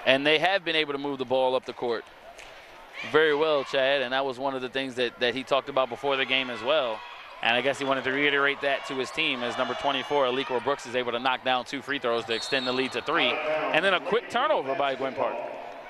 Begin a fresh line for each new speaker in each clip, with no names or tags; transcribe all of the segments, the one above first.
And they have been able to move the ball up the court very well, Chad, and that was one of the things that he talked about before the game as well. And I guess he wanted to reiterate that to his team as number 24, Aliqua Brooks, is able to knock down 2 free throws to extend the lead to 3. And then a quick turnover by Gwynn Park.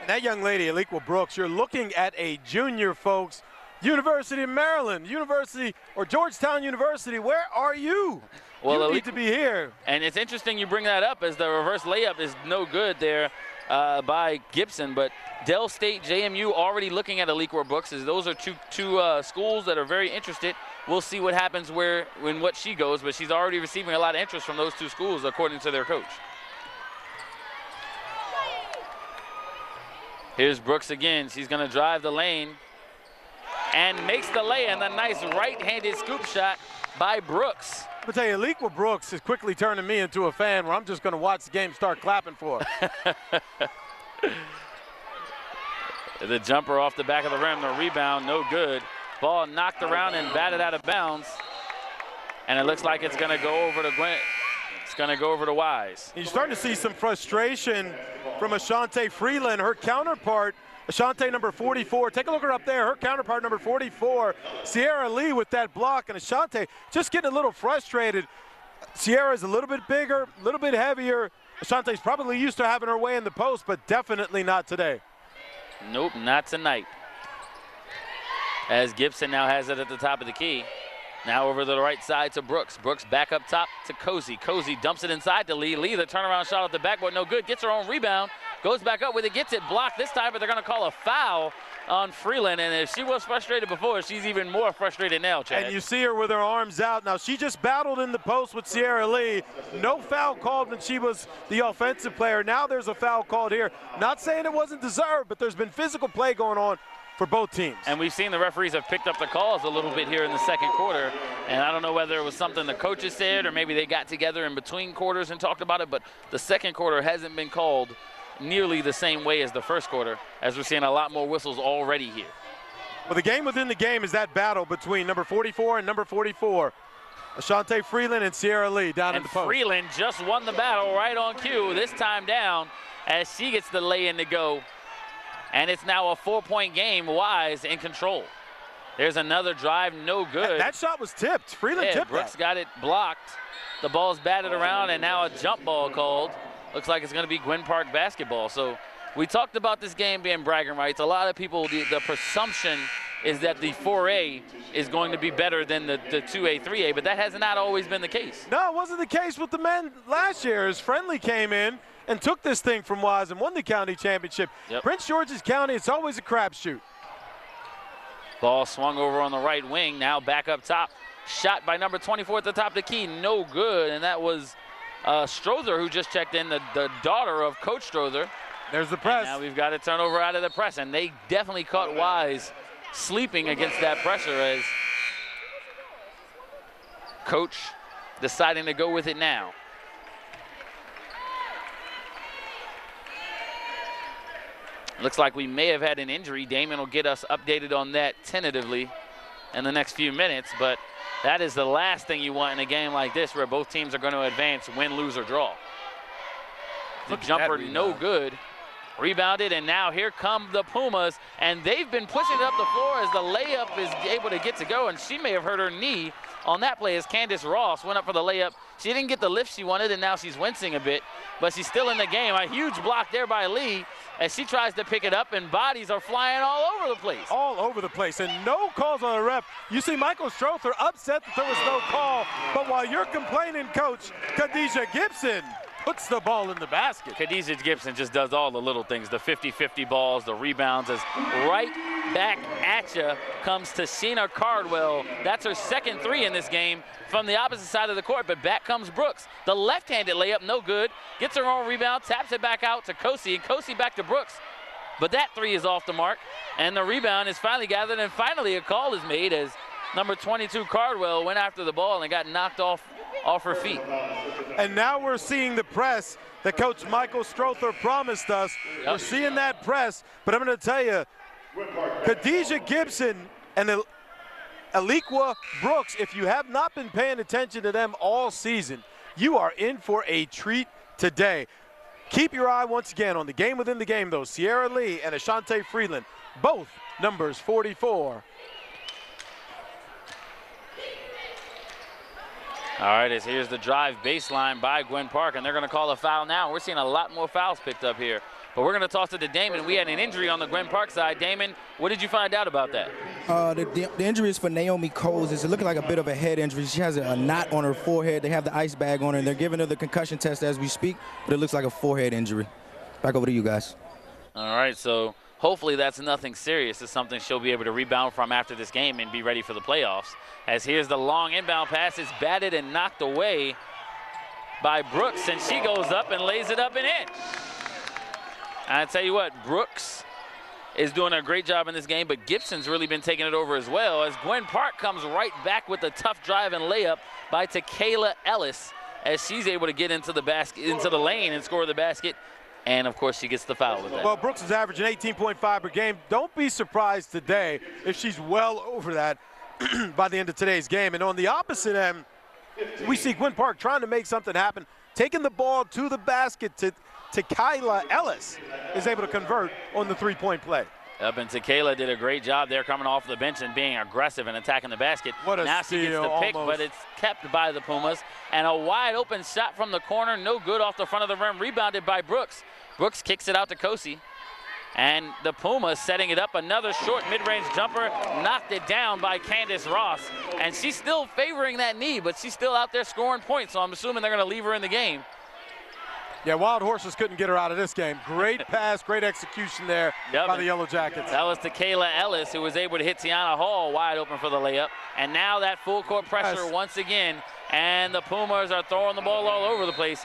And that young lady, Aliqua Brooks, you're looking at a junior, folks. University of Maryland, University or Georgetown University, where are you? Well, you need to be here.
And it's interesting you bring that up, as the reverse layup is no good there by Gibson, but Dell State, JMU already looking at Aliqua Brooks, as those are two schools that are very interested. We'll see what happens when what she goes, but she's already receiving a lot of interest from those 2 schools, according to their coach. Here's Brooks again. She's going to drive the lane and makes the lay, and a nice right-handed scoop shot by Brooks.
I'm going to tell you, Aliqua Brooks is quickly turning me into a fan where I'm just going to watch the game start clapping for her.
The jumper off the back of the rim, the rebound, no good. Ball knocked around and batted out of bounds. And it looks like it's going to go over to Gwynn. It's going to go over to Wise.
You're starting to see some frustration from Ashante Freeland, her counterpart. Ashante, number 44. Take a look at her up there. Her counterpart, number 44. Sierra Lee with that block. And Ashante just getting a little frustrated. Sierra's a little bit bigger, a little bit heavier. Ashante's probably used to having her way in the post, but definitely not today.
Nope, not tonight. As Gibson now has it at the top of the key. Now over to the right side to Brooks. Brooks back up top to Cozy. Cozy dumps it inside to Lee. Lee, the turnaround shot at the backboard, no good. Gets her own rebound. Goes back up with it, gets it blocked this time, but they're going to call a foul on Freeland. And if she was frustrated before, she's even more frustrated now, Chad.
And you see her with her arms out. Now, she just battled in the post with Sierra Lee. No foul called when she was the offensive player. Now there's a foul called here. Not saying it wasn't deserved, but there's been physical play going on for both teams.
And we've seen the referees have picked up the calls a little bit here in the second quarter. And I don't know whether it was something the coaches said or maybe they got together in between quarters and talked about it, but the second quarter hasn't been called nearly the same way as the first quarter, as we're seeing a lot more whistles already here.
Well, the game within the game is that battle between number 44 and number 44. Ashante Freeland and Sierra Lee down in the post.
Freeland just won the battle right on cue, this time down, as she gets the lay-in to go. And it's now a 4-point game. Wise in control. There's another drive, no good.
That shot was tipped. Freeland tipped
Brooks
that.
got it blocked. The ball's batted around, and now a jump ball called. Looks like it's going to be Gwynn Park basketball. So we talked about this game being bragging rights. A lot of people, the presumption is that the 4A is going to be better than the 2A, 3A, but that has not always been the case.
No, it wasn't the case with the men last year, as Friendly came in and took this thing from Wise and won the county championship.
Yep.
Prince George's County, it's always a crapshoot.
Ball swung over on the right wing, now back up top. Shot by number 24 at the top of the key, no good, and that was Strother, who just checked in, the daughter of Coach Strother.
There's the press.
And now we've got a turnover out of the press, and they definitely caught Wise sleeping against that pressure, as Coach deciding to go with it now. Looks like we may have had an injury. Damon will get us updated on that tentatively in the next few minutes, but that is the last thing you want in a game like this where both teams are going to advance, win, lose, or draw. The jumper, no good. Rebounded, and now here come the Pumas, and they've been pushing it up the floor as the layup is able to get to go, and she may have hurt her knee on that play as Candace Ross went up for the layup. She didn't get the lift she wanted, and now she's wincing a bit, but she's still in the game. A huge block there by Lee as she tries to pick it up, and bodies are flying all over the place.
All over the place, and no calls on the ref. You see Michael Strother upset that there was no call, but while you're complaining, Coach, Khadijah Gibson puts the ball in the basket.
Khadijah Gibson just does all the little things, the 50-50 balls, the rebounds, as right back at you comes Tashina Cardwell. That's her second 3 in this game from the opposite side of the court, but back comes Brooks. The left-handed layup, no good. Gets her own rebound, taps it back out to Kosi, and Kosi back to Brooks. But that 3 is off the mark, and the rebound is finally gathered, and finally a call is made as number 22 Cardwell went after the ball and got knocked off her feet.
And now we're seeing the press that Coach Michael Strother promised us. Yep. We're seeing that press, but I'm going to tell you, Khadijah Gibson and Aliqua Brooks, if you have not been paying attention to them all season, you are in for a treat today. Keep your eye once again on the game within the game, though. Sierra Lee and Ashante Freeland, both numbers 44.
All right, as here's the drive baseline by Gwynn Park, and they're going to call a foul now. We're seeing a lot more fouls picked up here. But we're going to toss it to Damon. We had an injury on the Gwynn Park side. Damon, what did you find out about that?
The injury is for Naomi Coles. It's looking like a bit of a head injury. She has a knot on her forehead. They have the ice bag on her, and they're giving her the concussion test as we speak, but it looks like a forehead injury. Back over to you guys.
All right, so hopefully that's nothing serious. It's something she'll be able to rebound from after this game and be ready for the playoffs. As here's the long inbound pass. It's batted and knocked away by Brooks, and she goes up and lays it up and in. I tell you what, Brooks is doing a great job in this game, but Gibson's really been taking it over as well, as Gwynn Park comes right back with a tough drive and layup by Takayla Ellis, as she's able to get into the basket, into the lane and score the basket. And of course, she gets the foul with that.
Well, Brooks is averaging 18.5 per game. Don't be surprised today if she's well over that by the end of today's game. And on the opposite end, we see Gwynn Park trying to make something happen, taking the ball to the basket to Takayla Ellis is able to convert on the three-point play.
Yep, and Takayla did a great job there coming off the bench and being aggressive and attacking the basket.
What a
now
steal,
she gets the pick,
almost.
but it's kept by the Pumas. And a wide open shot from the corner, no good off the front of the rim, rebounded by Brooks. Brooks kicks it out to Kosi. And the Pumas setting it up, another short mid-range jumper, knocked it down by Candace Ross. And she's still favoring that knee, but she's still out there scoring points, so I'm assuming they're gonna leave her in the game.
Yeah, Wild Horses couldn't get her out of this game. Great pass, great execution there by the Yellow Jackets.
That was Takayla Ellis, who was able to hit Tiana Hall wide open for the layup. And now that full court pressure once again, and the Pumas are throwing the ball all over the place.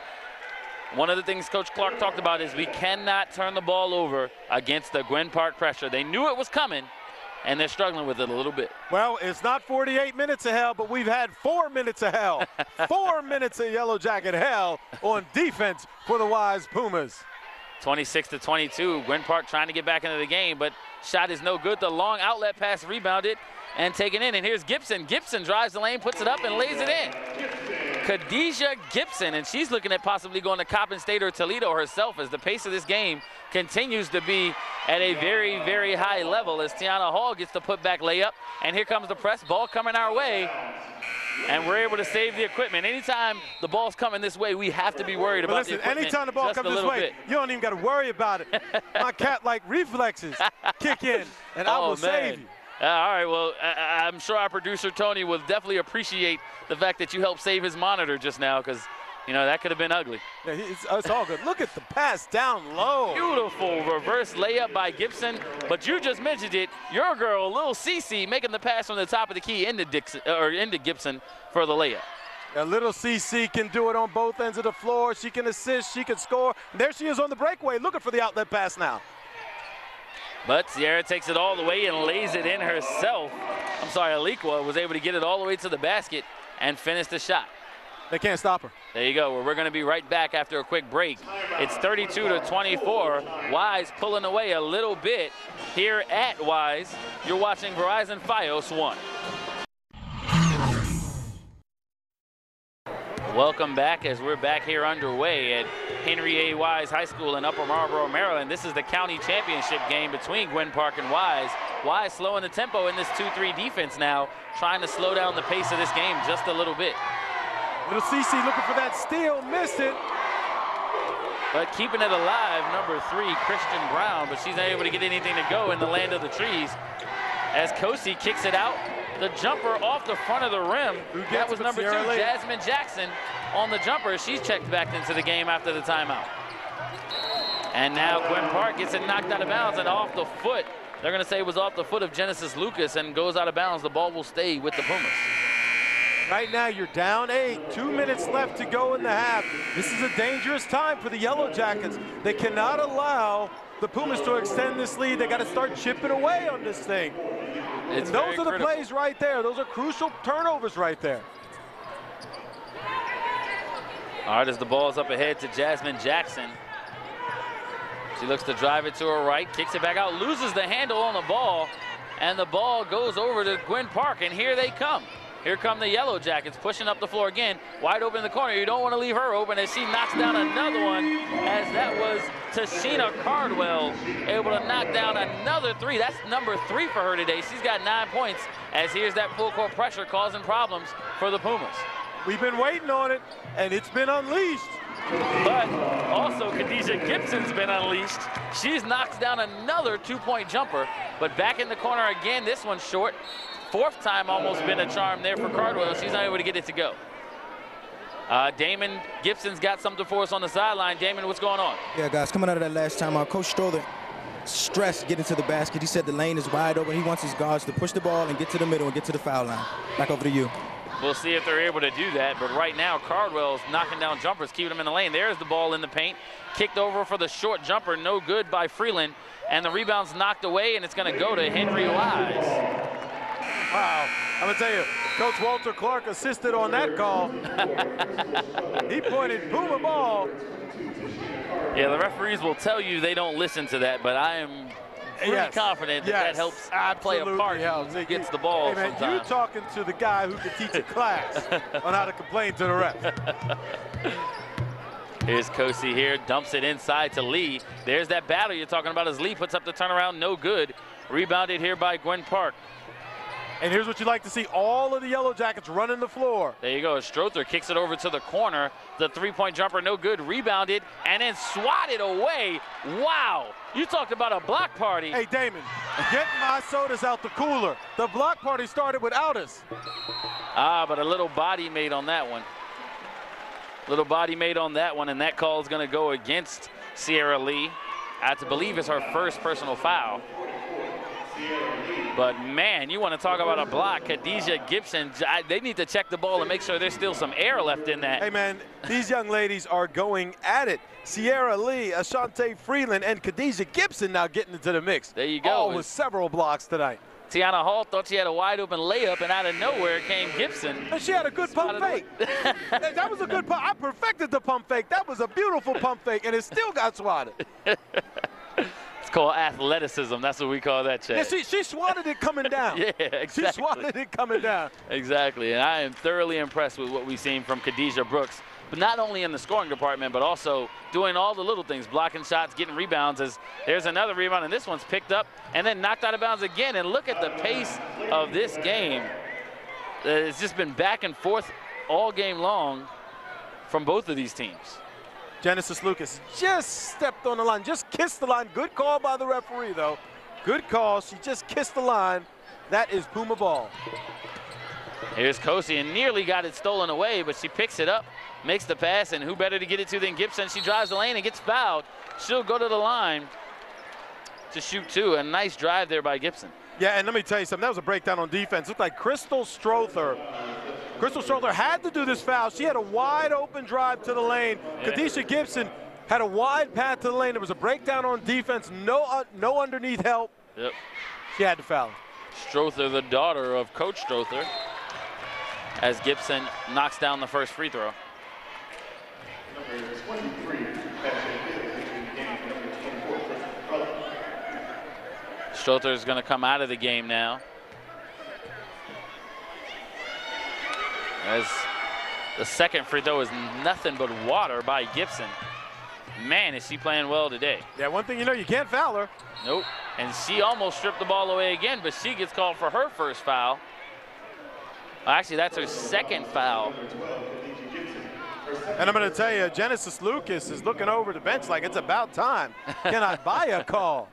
One of the things Coach Clark talked about is we cannot turn the ball over against the Gwynn Park pressure. They knew it was coming, and they're struggling with it a little bit.
Well, it's not 48 minutes of hell, but we've had 4 minutes of hell. 4 minutes of Yellow Jacket hell on defense for the Wise Pumas.
26-22, Gwynn Park trying to get back into the game, but shot is no good. The long outlet pass rebounded and taken in, and here's Gibson. Gibson drives the lane, puts it up, and lays it in. Khadijah Gibson, and she's looking at possibly going to Coppin State or Toledo herself, as the pace of this game continues to be at a very, very high level, as Tiana Hall gets the putback layup, and here comes the press, ball coming our way, and we're able to save the equipment. Anytime the ball's coming this way, we have to be worried about the equipment.
Anytime the ball comes this way, you don't even got to worry about it. My cat-like reflexes kick in, and I will save you.
All right, well, I'm sure our producer, Tony, will definitely appreciate the fact that you helped save his monitor just now, because, you know, that could have been ugly.
Yeah, it's all good. Look at the pass down low.
Beautiful reverse layup by Gibson, but you just mentioned it. Your girl, Lil Cece, making the pass from the top of the key into Gibson for the layup.
Yeah, little CC can do it on both ends of the floor. She can assist, she can score. And there she is on the breakaway, looking for the outlet pass now.
But Sierra takes it all the way and lays it in herself. I'm sorry, Aliqua was able to get it all the way to the basket and finish the shot.
They can't stop her.
There you go. Well, we're going to be right back after a quick break. It's 32-24. Wise pulling away a little bit here at Wise. You're watching Verizon Fios 1. Welcome back as we're back here underway at Henry A. Wise High School in Upper Marlboro, Maryland. This is the county championship game between Gwynn Park and Wise. Wise slowing the tempo in this 2-3 defense now, trying to slow down the pace of this game just a little bit.
Little CC looking for that steal, missed it.
But keeping it alive, number 3, Christian Brown, but she's not able to get anything to go in the land of the trees. As Kosi kicks it out, the jumper off the front of the rim. That was number 2, Jasmine Jackson, on the jumper. She's checked back into the game after the timeout. And now Gwynn Park gets it knocked out of bounds and off the foot. They're going to say it was off the foot of Genesis Lucas and goes out of bounds. The ball will stay with the Pumas.
Right now you're down 8, 2 minutes left to go in the half. This is a dangerous time for the Yellow Jackets. They cannot allow the Pumas to extend this lead. They got to start chipping away on this thing. And those are the plays right there. Those are crucial turnovers right there.
All right, as the ball's up ahead to Jasmine Jackson. She looks to drive it to her right, kicks it back out, loses the handle on the ball, and the ball goes over to Gwynn Park, and here they come. Here come the Yellow Jackets pushing up the floor again, wide open in the corner. You don't want to leave her open as she knocks down another one, as that Tashina Cardwell able to knock down another three. That's number 3 for her today. She's got 9 points, as here's that full court pressure causing problems for the Pumas.
We've been waiting on it, and it's been unleashed.
But also, Khadijah Gibson's been unleashed. She's knocked down another 2-point jumper, but back in the corner again, this one's short. 4th time almost been a charm there for Cardwell. She's not able to get it to go. Damon Gibson's got something for us on the sideline. Damon, what's going on?
Yeah, guys, coming out of that last time, Coach Strother stressed getting to the basket. He said the lane is wide open. He wants his guards to push the ball and get to the middle and get to the foul line. Back over to you.
We'll see if they're able to do that, but right now Cardwell's knocking down jumpers, keeping them in the lane. There's the ball in the paint. Kicked over for the short jumper, no good by Freeland, and the rebound's knocked away, and it's going to go to Henry Wise.
Wow, I'm gonna tell you, Coach Walter Clark assisted on that call. He pointed Puma ball.
Yeah, the referees will tell you they don't listen to that, but I am pretty confident that that helps play a part. Who gets the ball.
Hey man,
sometimes.
you talking to the guy who can teach a class on how to complain to the ref.
Here's Kosi here, dumps it inside to Lee. There's that battle you're talking about as Lee puts up the turnaround, no good. Rebounded here by Gwynn Park.
And here's what you like to see, all of the Yellow Jackets running the floor.
There you go, Strother kicks it over to the corner. The 3-point jumper, no good, rebounded, and then swatted away. Wow, you talked about a block party.
Hey Damon, get my sodas out the cooler. The block party started without us.
But a little body made on that one. Little body made on that one, and that call is gonna go against Sierra Lee. I believe it's her first personal foul. But man, you want to talk about a block. Khadijah Gibson, they need to check the ball and make sure there's still some air left in that.
Hey man, these young ladies are going at it. Sierra Lee, Ashante Freeland, and Khadijah Gibson now getting into the mix.
There you go.
All with several blocks tonight.
Tiana Hall thought she had a wide open layup, and out of nowhere came Gibson.
And she had a good pump fake. That was a good pump. I perfected the pump fake. That was a beautiful pump fake, and it still got swatted.
It's called athleticism. That's what we call that, Chad.
Yeah, she swatted it coming down.
Yeah, exactly.
She swatted it coming down.
Exactly, and I am thoroughly impressed with what we've seen from Khadijah Brooks, but not only in the scoring department, but also doing all the little things, blocking shots, getting rebounds. As there's another rebound, and this one's picked up and then knocked out of bounds again. And look at the pace of this game. It's just been back and forth all game long from both of these teams.
Genesis Lucas just stepped on the line, just kissed the line. Good call by the referee, though. Good call. She just kissed the line. That is Puma ball.
Here's Kosi, and nearly got it stolen away, but she picks it up, makes the pass, and who better to get it to than Gibson? She drives the lane and gets fouled. She'll go to the line to shoot 2. A nice drive there by Gibson.
Yeah, and let me tell you something. That was a breakdown on defense. Looked like Crystal Strother had to do this foul. She had a wide open drive to the lane. Yeah. Khadijah Gibson had a wide path to the lane. There was a breakdown on defense. No underneath help.
Yep.
She had to foul.
Strother, the daughter of Coach Strother, as Gibson knocks down the first free throw. Strother is going to come out of the game now, as the second free throw is nothing but water by Gibson. Man, is she playing well today.
Yeah, one thing you know, you can't foul her.
Nope, and she almost stripped the ball away again, but she gets called for her first foul. Well, actually, that's her second foul.
And I'm going to tell you, Genesis Lucas is looking over the bench like it's about time. Can I buy a call?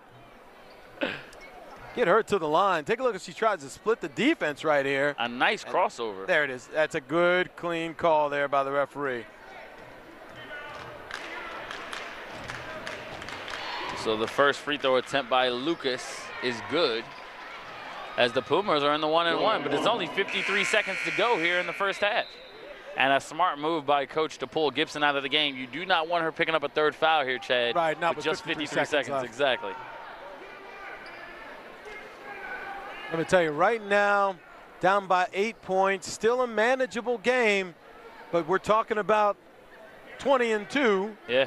Get her to the line. Take a look as she tries to split the defense right here.
A nice crossover.
There it is. That's a good, clean call there by the referee.
So the first free throw attempt by Lucas is good, as the Pumas are in the 1-and-1, but it's only 53 seconds to go here in the first half. And a smart move by Coach to pull Gibson out of the game. You do not want her picking up a third foul here, Chad.
Right, not
with just 53 seconds. Exactly.
Let me tell you, right now, down by 8 points, still a manageable game, but we're talking about 20-2.
Yeah.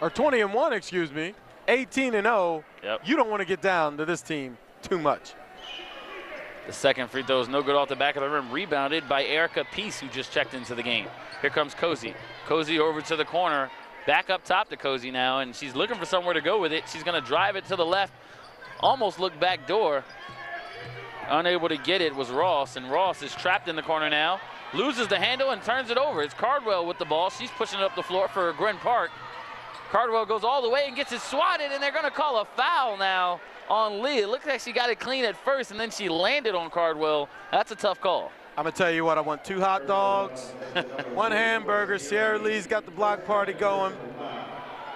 Or 20-1, excuse me. 18-0.
Yep.
You don't want to get down to this team too much.
The second free throw is no good off the back of the rim. Rebounded by Erica Peace, who just checked into the game. Here comes Cozy. Cozy over to the corner. back up top to Cozy now, and she's looking for somewhere to go with it. She's going to drive it to the left, almost look back door. Unable to get it was Ross, and Ross is trapped in the corner now. Loses the handle and turns it over. It's Cardwell with the ball. She's pushing it up the floor for Gwynn Park. Cardwell goes all the way and gets it swatted, and they're going to call a foul now on Lee. It looks like she got it clean at first, and then she landed on Cardwell. That's a tough call.
I'm going to tell you what, I want 2 hot dogs, 1 hamburger. Sierra Lee's got the block party going.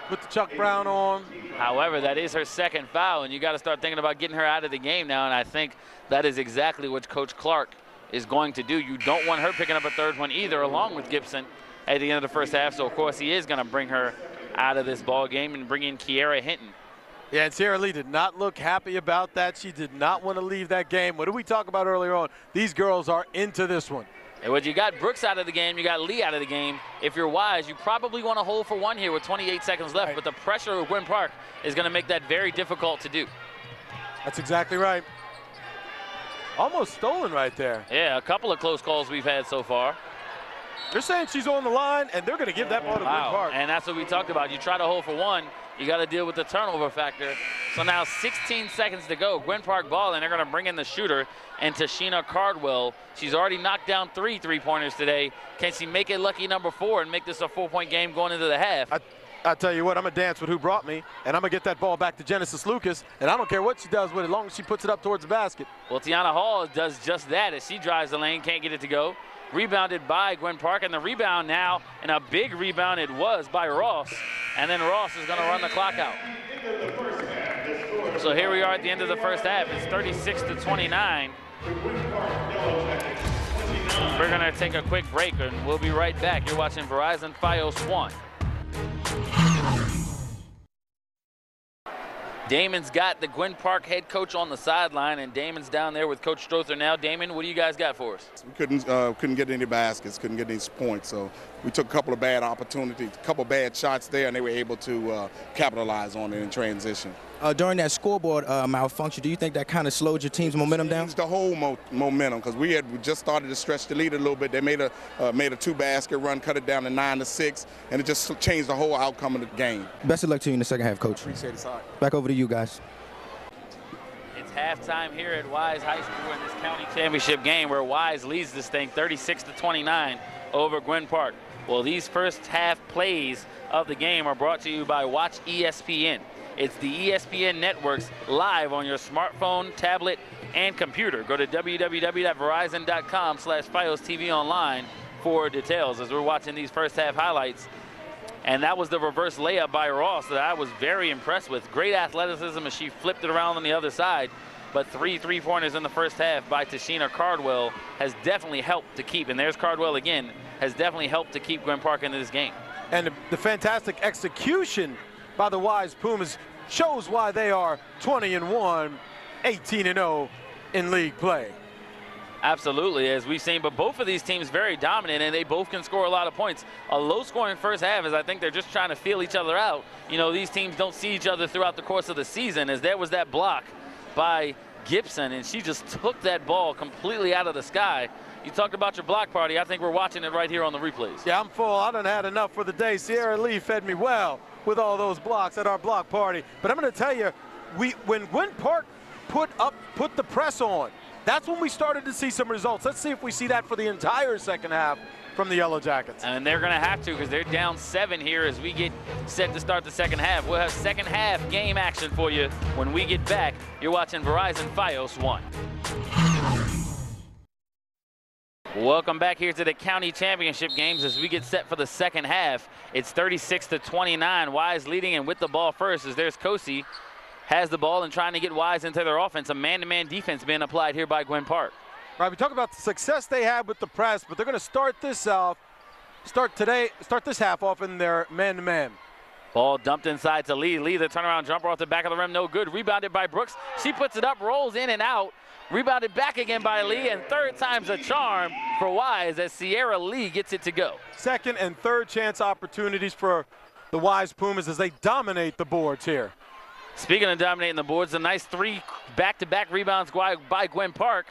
Put the Chuck Brown on.
However, that is her second foul, and you got to start thinking about getting her out of the game now, and I think that is exactly what Coach Clark is going to do. You don't want her picking up a third one either, along with Gibson at the end of the first half. So, of course, he is going to bring her out of this ball game and bring in Kiera Hinton.
Yeah, and Sierra Lee did not look happy about that. She did not want to leave that game. What did we talk about earlier on? These girls are into this one.
And when you got Brooks out of the game, you got Lee out of the game. If you're Wise, you probably want to hold for one here with 28 seconds left,
right.
But the pressure of Gwynn Park is going to make that very difficult to do.
That's exactly right. Almost stolen right there.
Yeah, a couple of close calls we've had so far.
They're saying she's on the line, and they're going to give that ball to Gwynn Park.
And that's what we talked about. You try to hold for one, you got to deal with the turnover factor. So now 16 seconds to go. Gwynn Park ball, and they're going to bring in the shooter, and Tashina Cardwell. She's already knocked down 3 3-pointers today. Can she make it lucky number 4 and make this a 4-point game going into the half?
I tell you what, I'm going to dance with who brought me, and I'm going to get that ball back to Genesis Lucas, and I don't care what she does with it as long as she puts it up towards the basket.
Well, Tiana Hall does just that as she drives the lane, can't get it to go. Rebounded by Gwynn Park, and the rebound now, and a big rebound it was by Ross, and then Ross is going to run the clock out. So here we are at the end of the first half. It's 36-29. We're going to take a quick break, and we'll be right back. You're watching Verizon Fios 1. Damon's got the Gwynn Park head coach on the sideline, and Damon's down there with Coach Strother now. Damon, what do you guys got for us?
We couldn't get any baskets, couldn't get any points, so we took a couple of bad opportunities, a couple of bad shots there, and they were able to capitalize on it in transition.
During that scoreboard malfunction, do you think that kind of slowed your team's momentum down?
It's the whole momentum, because we just started to stretch the lead a little bit. They made a 2-basket run, cut it down to 9-6, and it just changed the whole outcome of the game.
Best of luck to you in the second half, Coach.
Appreciate it, sorry.
Back over to you guys.
It's halftime here at Wise High School in this county championship game where Wise leads this thing 36-29 over Gwynn Park. Well, these first half plays of the game are brought to you by Watch ESPN. It's the ESPN networks live on your smartphone, tablet, and computer. Go to www.verizon.com/FiosTV online for details as we're watching these first half highlights. And that was the reverse layup by Ross that I was very impressed with. Great athleticism as she flipped it around on the other side. But 3 3-pointers in the first half by Tashina Cardwell has definitely helped to keep, and there's Cardwell again, has definitely helped to keep Gwynn Park into this game.
And the fantastic execution by the Wise Pumas shows why they are 20-1, 18-0 in league play.
Absolutely, as we've seen, but both of these teams very dominant, and they both can score a lot of points. A low-scoring first half, as I think they're just trying to feel each other out. You know, these teams don't see each other throughout the course of the season, as there was that block by Gibson, and she just took that ball completely out of the sky. You talked about your block party. I think we're watching it right here on the replays.
Yeah, I'm full. I done had enough for the day. Sierra Lee fed me well with all those blocks at our block party. But I'm going to tell you, when Gwynn Park put the press on, that's when we started to see some results. Let's see if we see that for the entire second half from the Yellow Jackets.
And they're going to have to, because they're down 7 here as we get set to start the second half. We'll have second half game action for you when we get back. You're watching Verizon Fios 1. Welcome back here to the county championship games as we get set for the second half. It's 36-29. Wise leading, and with the ball first as there's Kosi. Has the ball and trying to get Wise into their offense. A man-to-man defense being applied here by Gwynn Park.
Right, we talk about the success they had with the press, but they're going to start this half off in their man-to-man.
Ball dumped inside to Lee. Lee, the turnaround jumper off the back of the rim, no good. Rebounded by Brooks. She puts it up, rolls in and out. Rebounded back again by Lee, and third time's a charm for Wise as Sierra Lee gets it to go. Second and third chance opportunities for the Wise Pumas as they dominate the boards here. Speaking of dominating the boards, a nice 3 back-to-back rebounds by Gwynn Park.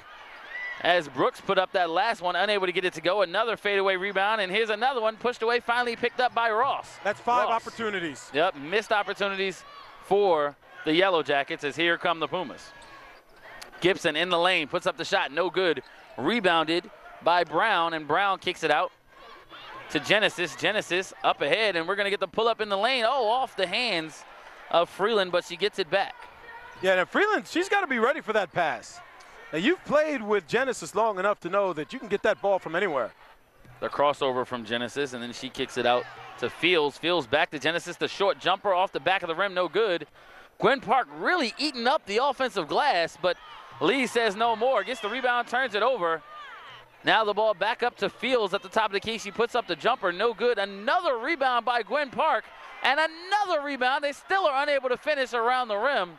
as Brooks put up that last one, unable to get it to go. Another fadeaway rebound, and here's another one pushed away, finally picked up by Ross.
That's 5 opportunities.
Yep, missed opportunities for the Yellow Jackets as here come the Pumas. Gibson in the lane, puts up the shot, no good. Rebounded by Brown, and Brown kicks it out to Genesis. Genesis up ahead, and we're going to get the pull up in the lane. Oh, off the hands of Freeland, but she gets it back.
Yeah, now Freeland, she's got to be ready for that pass. Now, you've played with Genesis long enough to know that you can get that ball from anywhere.
The crossover from Genesis, and then she kicks it out to Fields. Fields back to Genesis. The short jumper off the back of the rim, no good. Gwynn Park really eating up the offensive glass, but Lee says no more. Gets the rebound, turns it over. Now the ball back up to Fields at the top of the key. She puts up the jumper, no good. Another rebound by Gwynn Park, and another rebound. They still are unable to finish around the rim.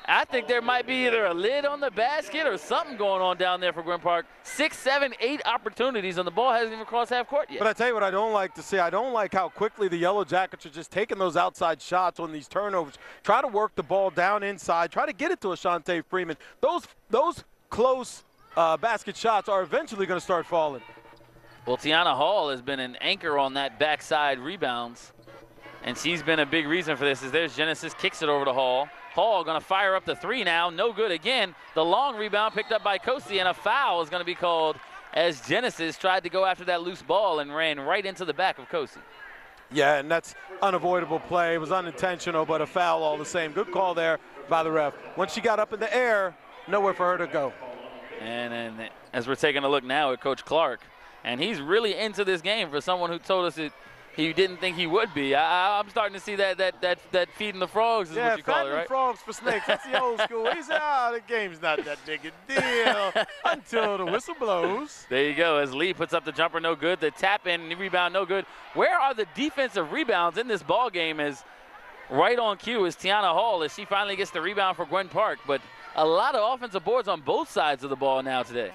I think there might be either a lid on the basket or something going on down there for Gwynn Park. 6, 7, 8 opportunities, and the ball hasn't even crossed half court yet.
But I tell you what I don't like to see. I don't like how quickly the Yellow Jackets are just taking those outside shots on these turnovers. Try to work the ball down inside. Try to get it to Ashante Freeman. Those close basket shots are eventually going to start falling.
Well, Tiana Hall has been an anchor on that backside rebounds, and she's been a big reason for this. As there's Genesis, kicks it over to Hall. Hall going to fire up the 3 now, no good again. The long rebound picked up by Kosi, and a foul is going to be called as Genesis tried to go after that loose ball and ran right into the back of Kosi.
Yeah, and that's unavoidable play. It was unintentional, but a foul all the same. Good call there by the ref. Once she got up in the air, nowhere for her to go.
And as we're taking a look now at Coach Clark, and he's really into this game for someone who told us he didn't think he would be. I'm starting to see that feeding the frogs is what you call it, right?
Yeah, frogs for snakes. That's the old school. He said, the game's not that big a deal until the whistle blows.
There you go. As Lee puts up the jumper, no good. The tap in, the rebound, no good. Where are the defensive rebounds in this ball game? Is right on cue is Tiana Hall as she finally gets the rebound for Gwynn Park. But a lot of offensive boards on both sides of the ball now today.